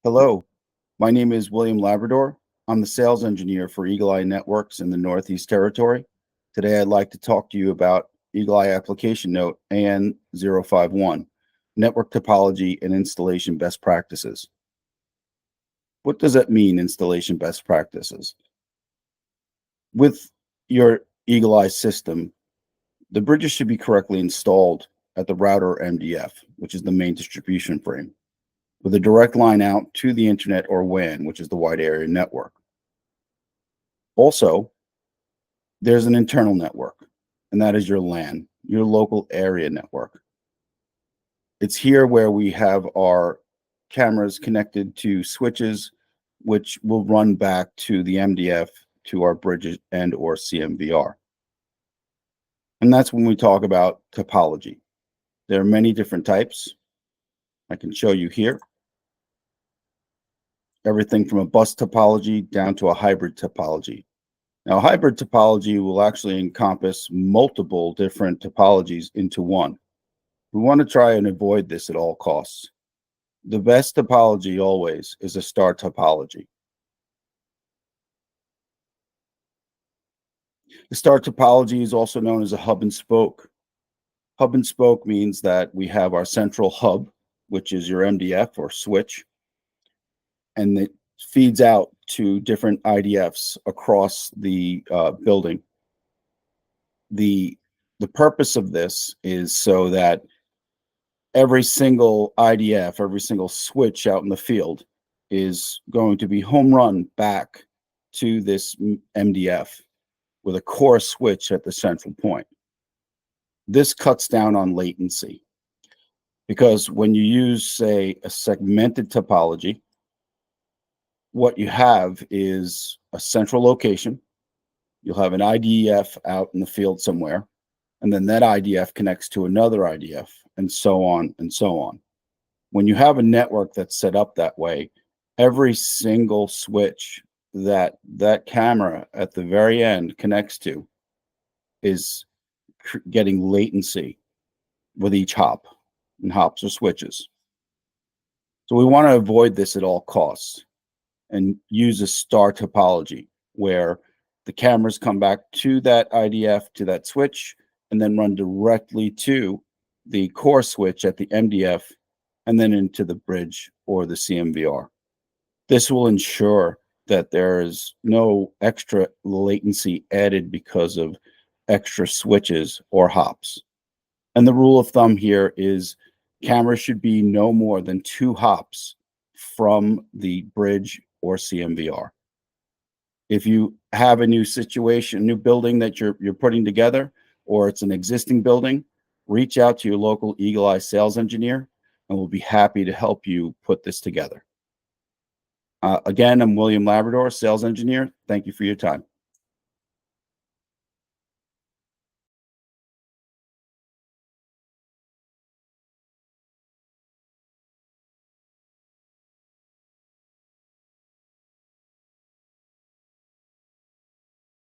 Hello, my name is William Labrador. I'm the sales engineer for Eagle Eye Networks in the Northeast Territory. Today, I'd like to talk to you about Eagle Eye Application Note AN051, Network Topology and Installation Best Practices. What does that mean, installation best practices? With your Eagle Eye system, the bridges should be correctly installed at the router MDF, which is the main distribution frame, with a direct line out to the internet or WAN, which is the wide area network. Also, there's an internal network, and that is your LAN, your local area network. It's here where we have our cameras connected to switches, which will run back to the MDF to our bridges and or CMVR. And that's when we talk about topology. There are many different types. I can show you here. Everything from a bus topology down to a hybrid topology. Now, hybrid topology will actually encompass multiple different topologies into one. We want to try and avoid this at all costs. The best topology always is a star topology. The star topology is also known as a hub and spoke. Hub and spoke means that we have our central hub, which is your MDF or switch, and it feeds out to different IDFs across the building. The purpose of this is so that every single IDF, every single switch out in the field is going to be home run back to this MDF with a core switch at the central point. This cuts down on latency because when you use, say, a segmented topology, what you have is a central location. You'll have an IDF out in the field somewhere, and then that IDF connects to another IDF, and so on and so on. When you have a network that's set up that way, every single switch that camera at the very end connects to is getting latency with each hop, and hops are switches. So we want to avoid this at all costs and use a star topology where the cameras come back to that IDF, to that switch, and then run directly to the core switch at the MDF and then into the bridge or the CMVR. This will ensure that there is no extra latency added because of extra switches or hops. And the rule of thumb here is cameras should be no more than 2 hops from the bridge or CMVR. If you have a new situation, new building that you're putting together, or it's an existing building, reach out to your local Eagle Eye sales engineer, and we'll be happy to help you put this together. Again, I'm William Labrador, sales engineer. Thank you for your time.